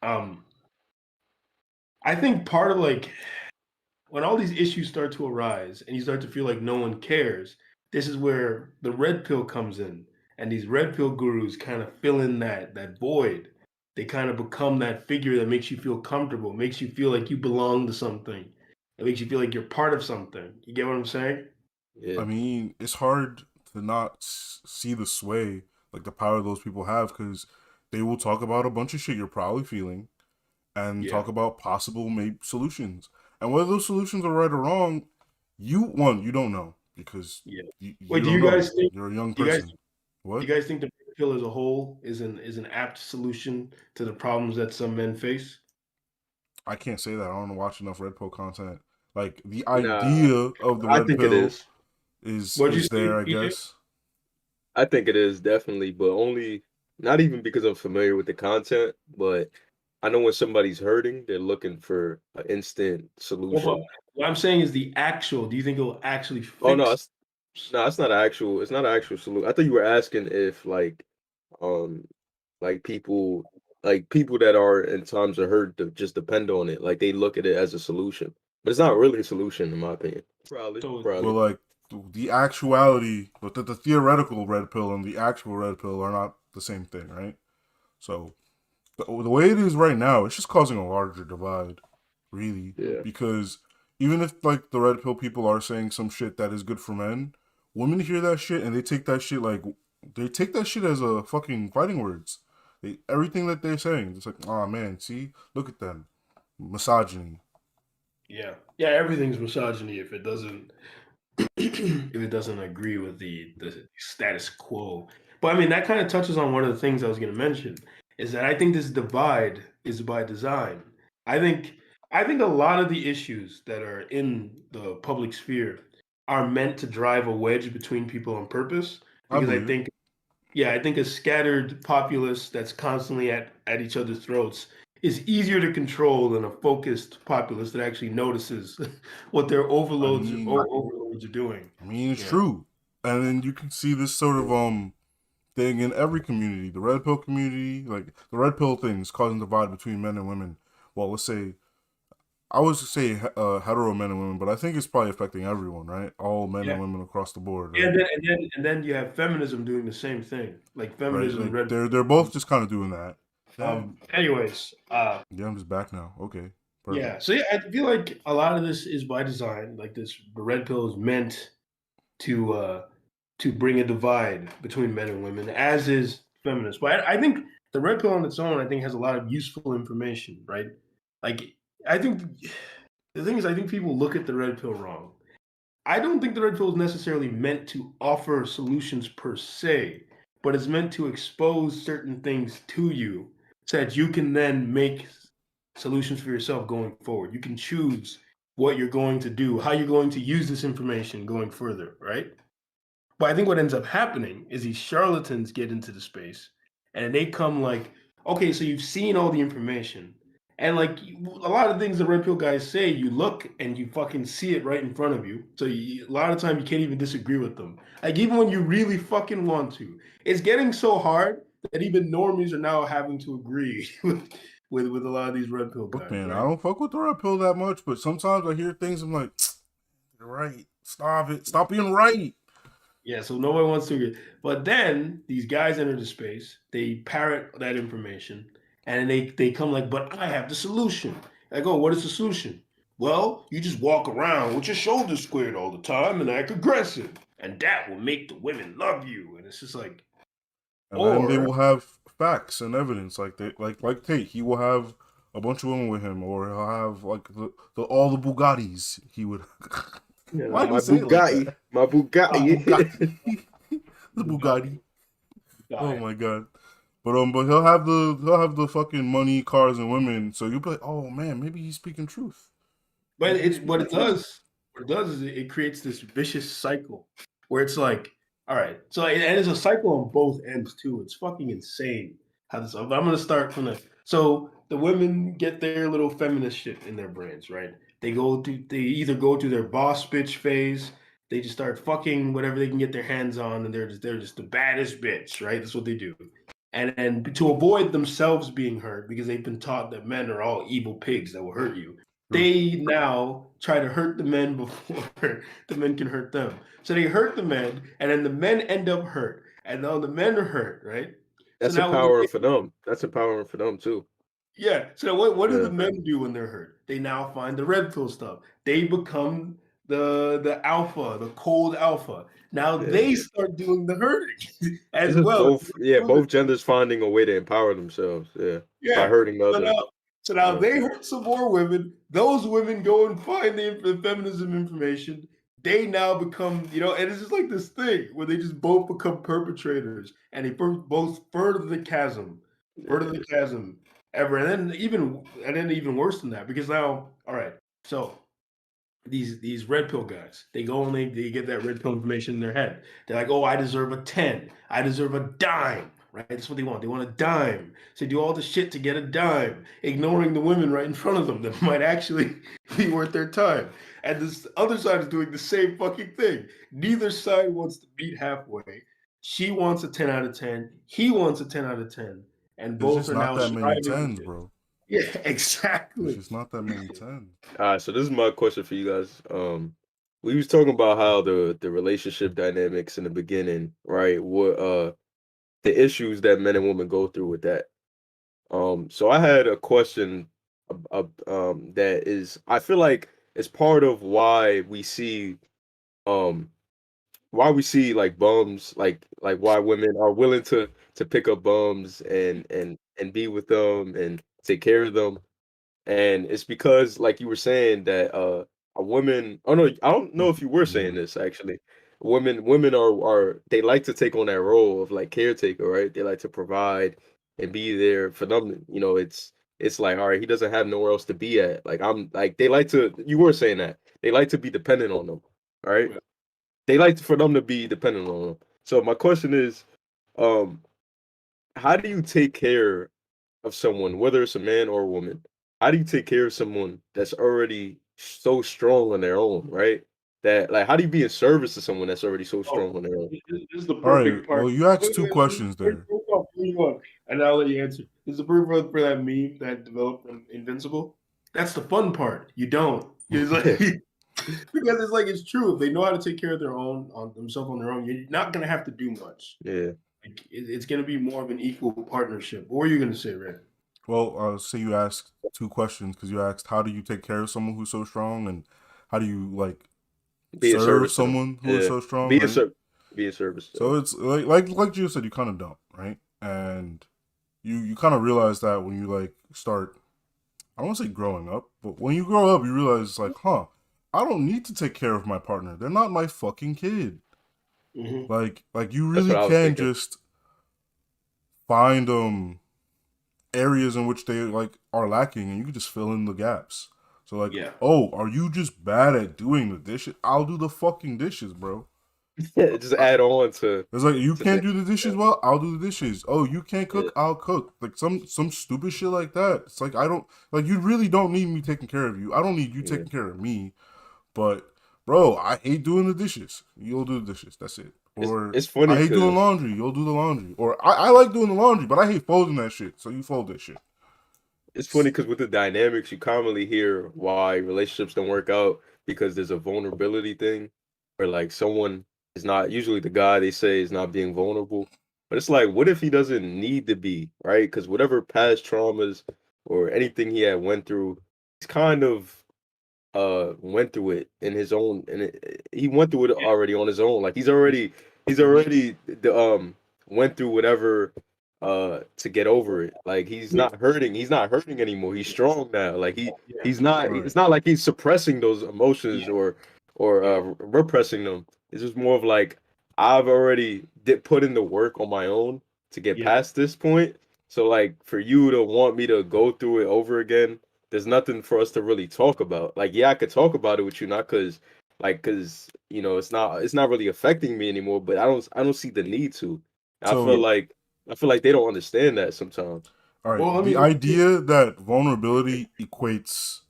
Um, I think part of like when all these issues start to arise and you start to feel like no one cares, this is where the red pill comes in. And these red pill gurus kind of fill in that void. They kind of become that figure that makes you feel comfortable, makes you feel like you belong to something. It makes you feel like you're part of something. You get what I'm saying? Yeah. I mean, it's hard to not see the sway, like the power those people have, because they will talk about a bunch of shit you're probably feeling, and Yeah. talk about possible maybe solutions. And whether those solutions are right or wrong, you don't know because Yeah. you Wait, do don't you know. guys think You're a young do you guys person. do What? you guys think the red pill as a whole is an apt solution to the problems that some men face? I can't say that. I don't watch enough red pill content. Like the Nah, idea of the I red think it pill is. What'd you is there, say, I PJ? guess. I think it is definitely, but only not even because I'm familiar with the content, but I know when somebody's hurting, they're looking for an instant Well, but solution. what I'm saying is the actual. Do you think it will actually Oh no, fix? it's not actual. It's not an actual solution. I thought you were asking if um like people that are in times of hurt just depend on it, like they look at it as a solution, but it's not really a solution in my opinion. So But Probably. like the actuality, but the theoretical red pill and the actual red pill are not the same thing, right? So the way it is right now, it's just causing a larger divide, really, Yeah. because even if like the red pill people are saying some shit that is good for men, women hear that shit and they take that shit as a fucking fighting words. Everything that they're saying, it's like, oh man, see, look at them, misogyny. yeah, yeah, everything's misogyny if it doesn't if it doesn't agree with the status quo. But I mean, that kind of touches on one of the things I was going to mention is that I think this divide is by design. I think I think a lot of the issues that are in the public sphere are meant to drive a wedge between people on purpose I because I believe it. think yeah, I think a scattered populace that's constantly at each other's throats is easier to control than a focused populace that actually notices what their I mean, overlords are doing. it's Yeah. true, and then you can see this sort of thing in every community. The red pill community, like the red pill thing, is causing divide between men and women. Well, let's say I was to say hetero men and women, but I think it's probably affecting everyone, right? All men Yeah. and women across the board, Yeah, right? and then you have feminism doing the same thing. Like Right? feminism, Like red. they're both just kind of doing that. Damn. Anyways, Yeah, I'm just back now. Okay, perfect. yeah. So yeah, I feel like a lot of this is by design. Like this, the red pill is meant to uh to bring a divide between men and women, as is feminists. But I think the red pill on its own, I think, has a lot of useful information, right? Like, I think the thing is, I think people look at the red pill wrong. I don't think the red pill is necessarily meant to offer solutions per se, but it's meant to expose certain things to you so that you can then make solutions for yourself going forward. You can choose what you're going to do, how you're going to use this information going further, right? But I think what ends up happening is these charlatans get into the space and they come like, okay, so you've seen all the information. And like a lot of things the red pill guys say, you look and you fucking see it right in front of you. So a lot of time you can't even disagree with them. Like even when you really fucking want to, it's getting so hard that even normies are now having to agree with a lot of these red pill Look, guys, man, I right? don't fuck with the red pill that much, but sometimes I hear things. I'm like, you're right. Stop it. Stop being right. Yeah, so nobody wants to agree. But then these guys enter the space, they parrot that information, and they come like, but I have the solution. I go, what is the solution? Well, you just walk around with your shoulders squared all the time and act aggressive, and that will make the women love you. And it's just like, And then they or will have facts and evidence, like Tate. He will have a bunch of women with him, or he'll have like the all the Bugattis. He would. Yeah, Why do you say it like that? My Bugatti, Bugatti. the Bugatti. got Oh it. my god. But he'll have the fucking money, cars, and women. So you'll be like, oh man, maybe he's speaking truth. But Maybe he's it's speaking truth. what it does is it creates this vicious cycle where it's like, all right, so and it's a cycle on both ends too. It's fucking insane how this. I'm gonna start from the so the women get their little feminist shit in their brains, right? They either go through their boss bitch phase. They just start fucking whatever they can get their hands on, and they're just the baddest bitch, right? That's what they do. and then to avoid themselves being hurt because they've been taught that men are all evil pigs that will hurt you. They now try to hurt the men before the men can hurt them. So they hurt the men, and then the men end up hurt, and now the men are hurt, right? So That's now what do empowering for them. That's empowering for them too. yeah. So what do Yeah. the men do when they're hurt? They now find the red pill stuff. They become the alpha, the cold alpha. Now Yeah. they start doing the hurting as This is well. both genders finding a way to empower themselves. Yeah. By Yeah. hurting the So other. now Yeah. they hurt some more women. Those women go and find the feminism information. They now become, and it's just like this thing where they just both become perpetrators and they both further the chasm ever. And then even worse than that, because now, all right, so these red pill guys, they go and they get that red pill information in their head. They're like, oh, I deserve a 10. I deserve a dime. Right? That's what they want. They want a dime. So they do all the shit to get a dime, ignoring the women right in front of them that might actually be worth their time. And this other side is doing the same fucking thing. Neither side wants to meet halfway. She wants a 10 out of 10. He wants a 10 out of 10. And There's both just are not now that many striving. 10s, bro. Yeah, There's exactly. just not that many 10s. All right, so this is my question for you guys. We was talking about how the relationship dynamics in the beginning, right? What the issues that men and women go through with that. So I had a question that is, I feel like it's part of why we see like bums, like why women are willing to pick up bums and be with them and take care of them. And it's because, like you were saying, that a woman, oh no, I don't know if you were saying this actually. Women are they like to take on that role of like caretaker, right? They like to provide and be there for them. It's like, all right, he doesn't have nowhere else to be at. Like I'm like they like to, you were saying that. They like to be dependent on them, right? Yeah. They like for them to be dependent on them. So my question is, how do you take care of someone, whether it's a man or a woman? How do you take care of someone that's already so strong on their own, right? That like, how do you be in service to someone that's already so strong on their own? This is the All perfect right. part. Well, you asked Wait, two wait, questions wait, there. and I'll let you answer. This is the perfect part for that meme that developed in Invincible. That's the fun part. You don't. It's like, because it's like it's true. If they know how to take care of themselves on their own, you're not gonna have to do much. Yeah. Like, it's gonna be more of an equal partnership. What are you gonna say, Red? Well, say you asked two questions because you asked how do you take care of someone who's so strong and how do you like Be in serve service to them. someone who is Yeah. so strong. Be in right? be in service. So it's like you said, you kind of don't, right? And you kind of realize that when you like start, I don't want to say growing up, but when you grow up, you realize like, I don't need to take care of my partner. They're not my fucking kid. Mhm. Like you That's really what I was can thinking. just find areas in which they like are lacking, and you can just fill in the gaps. So like, Yeah. oh, are you just bad at doing the dishes? I'll do the fucking dishes, bro. Just add on to. It's like you to can't the- do the dishes well, I'll do the dishes. Oh, you can't cook, Yeah. I'll cook. Like some stupid shit like that. It's like I don't like you really don't need me taking care of you. I don't need you Yeah. taking care of me. But bro, I hate doing the dishes. You'll do the dishes. That's it. Or It's funny I hate doing 'cause- laundry. You'll do the laundry. Or I like doing the laundry, but I hate folding that shit. So you fold that shit. It's funny because with the dynamics, you commonly hear why relationships don't work out because there's a vulnerability thing where like someone is not, usually the guy they say is not being vulnerable. But it's like, what if he doesn't need to be, right? Because whatever past traumas or anything he had went through, he's kind of went through it in his own, and he went through it already on his own. Like he's already went through whatever to get over it. Like he's not hurting anymore. He's strong now. Like he's not, Right. it's not like he's suppressing those emotions or repressing them. It's just more of like, I've already put in the work on my own to get past this point. So like for you to want me to go through it over again, there's nothing for us to really talk about. Like, yeah, I could talk about it with you, not because it's not really affecting me anymore, but I don't see the need to. I So- feel like they don't understand that sometimes. All right. Well, I the mean- idea that vulnerability equates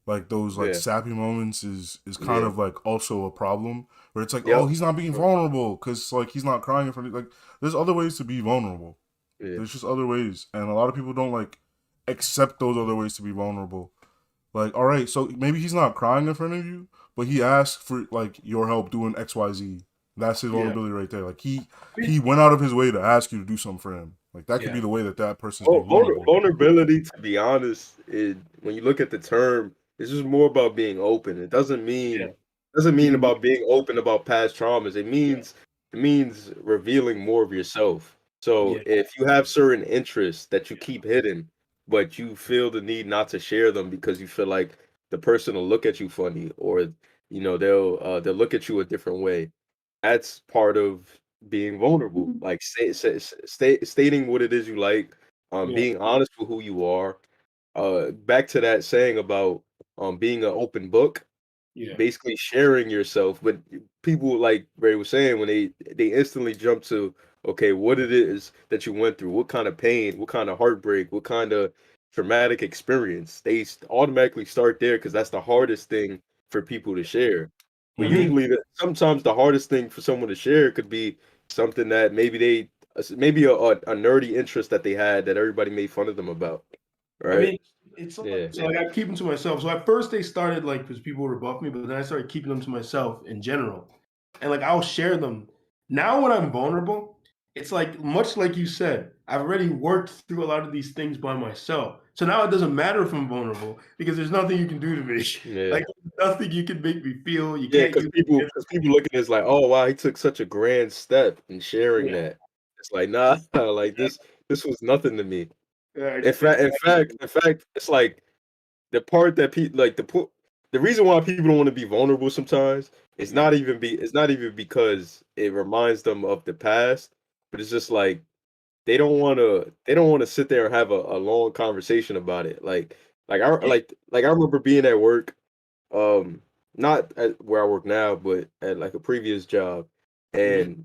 like those like Yeah. sappy moments is kind Yeah. of like also a problem where it's like, Yep. oh, he's not being vulnerable because like he's not crying in front of like there's other ways to be vulnerable. Yeah. There's just other ways, and a lot of people don't like accept those other ways to be vulnerable. Like, all right, so maybe he's not crying in front of you, but he asked for like your help doing X, Y, Z. That's his Yeah. vulnerability right there. Like he went out of his way to ask you to do something for him. Like that could Yeah. be the way that person's being Oh, vulnerable. vulnerability, to be honest, when you look at the term, it's just more about being open. It doesn't mean about being open about past traumas. It means revealing more of yourself. So Yeah. if you have certain interests that you keep hidden, but you feel the need not to share them because you feel like the person will look at you funny, or they'll look at you a different way. That's part of being vulnerable. Like stating what it is you like, Yeah. being honest with who you are. Back to that saying about being an open book, Yeah. basically sharing yourself. But people, like Ray was saying, when they instantly jump to, okay, what it is that you went through, what kind of pain, what kind of heartbreak, what kind of traumatic experience, they automatically start there because that's the hardest thing for people to share. But I mean, usually, sometimes the hardest thing for someone to share could be something that maybe a nerdy interest that they had that everybody made fun of them about, I right? mean, it's so, Yeah, so like I keep them to myself. So at first they started like because people rebuff me, but then I started keeping them to myself in general, and like I'll share them. Now when I'm vulnerable, it's like much like you said, I've already worked through a lot of these things by myself. So now it doesn't matter if I'm vulnerable because there's nothing you can do to me. yeah. Like nothing you can make me feel. You Yeah, can't use it because people look at it as like, oh wow, he took such a grand step in sharing yeah, that. It's like, nah, like this was nothing to me. yeah, In fact, it's like the part that people like the reason why people don't want to be vulnerable sometimes is yeah, it's not even because it reminds them of the past, but it's just like they don't want to sit there and have a long conversation about it. Like I remember being at work, um not at where I work now, but at like a previous job, mhm,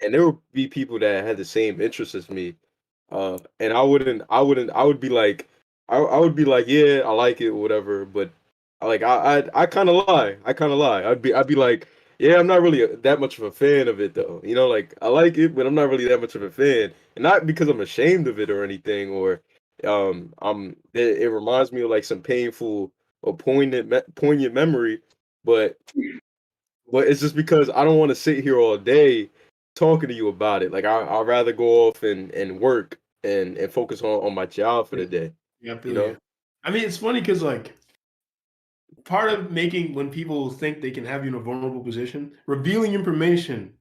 and there would be people that had the same interests as me, and I would be like, I would be like, yeah, I like it or whatever, but I kind of lie, I'd be like, yeah, I'm not really that much of a fan of it though, like I like it, but I'm not really that much of a fan, and not because I'm ashamed of it or anything, or it reminds me of like some painful or poignant memory, but it's just because I don't want to sit here all day talking to you about it. Like I'd rather go off and work and focus on my job for yeah, the day. yeah, I You feel you. know? I mean, it's funny because like part of making when people think they can have you in a vulnerable position, revealing information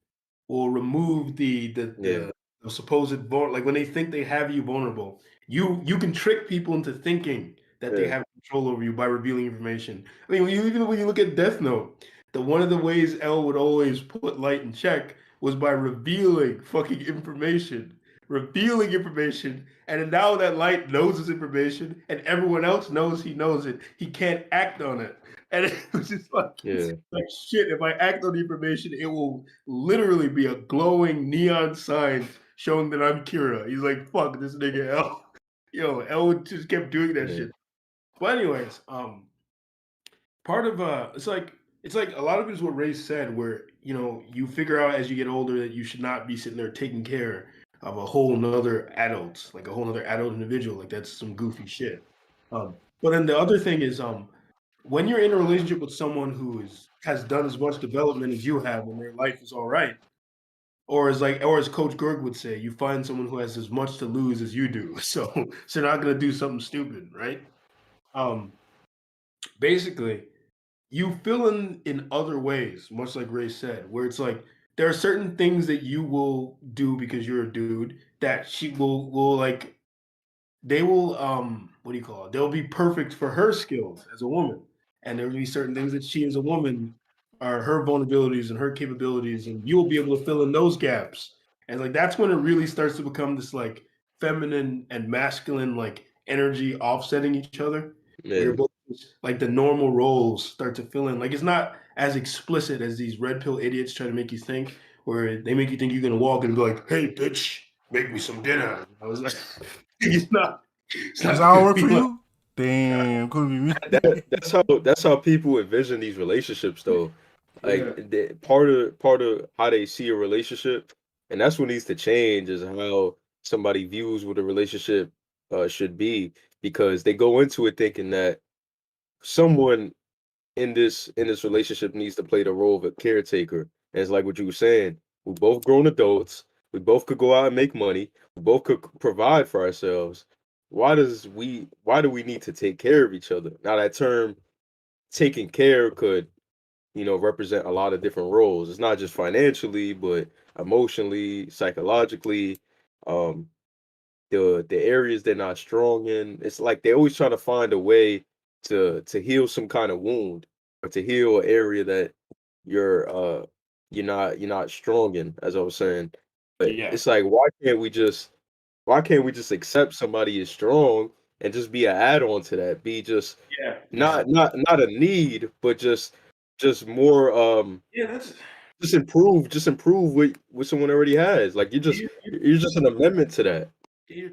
will remove Yeah. the supposed like when they think they have you vulnerable, you can trick people into thinking that they Yeah. have control over you by revealing information. I mean, even when you look at Death Note, the one of the ways L would always put Light in check was by revealing fucking information, revealing information, and then now that Light knows this information and everyone else knows he knows it, he can't act on it. And it was just Yeah. like shit, if I act on the information, it will literally be a glowing neon sign showing that I'm Kira. He's like, fuck this nigga L. Yo, L just kept doing that Yeah. shit. But anyways, part of it's like a lot of it is what Ray said, where you figure out as you get older that you should not be sitting there taking care of a whole nother adult, like a whole nother adult individual. Like that's some goofy shit. But then the other thing is, when you're in a relationship with someone who has done as much development as you have, and their life is all right, or as Coach Gerg would say, you find someone who has as much to lose as you do, so they're not gonna do something stupid, right? Um, Basically, you fill in other ways, much like Ray said, where it's like there are certain things that you will do because you're a dude that she will like they will what do you call it? They'll be perfect for her skills as a woman. And there will be certain things that she as a woman are her vulnerabilities and her capabilities, and you'll be able to fill in those gaps. And like that's when it really starts to become this like feminine and masculine like energy offsetting each other, where you're Yeah. both like the normal roles start to fill in. Like it's not as explicit as these red pill idiots try to make you think, where they make you think you're gonna walk and be like, "Hey, bitch, make me some dinner." I was like, it's not. It's Does not that gonna work be for like. you? Damn, couldn't be me. That's how people envision these relationships though. Yeah, Like part of how they see a relationship, and that's what needs to change is how somebody views what a relationship should be, because they go into it thinking that someone in this relationship needs to play the role of a caretaker. And it's like what you were saying. We're both grown adults. We both could go out and make money. We both could provide for ourselves. Why do we need to take care of each other? Now that term taking care could, represent a lot of different roles. It's not just financially, but emotionally, psychologically, um, the areas they're not strong in. It's like they're always trying to find a way to heal some kind of wound, or to heal an area that you're uh you're not strong in, as I was saying. But Yeah. it's like, why can't we just accept somebody is strong and just be an add-on to that? Be just Yeah. not a need, but just more Yeah. That's just improve what someone already has. Like you, you're just an amendment to that. you're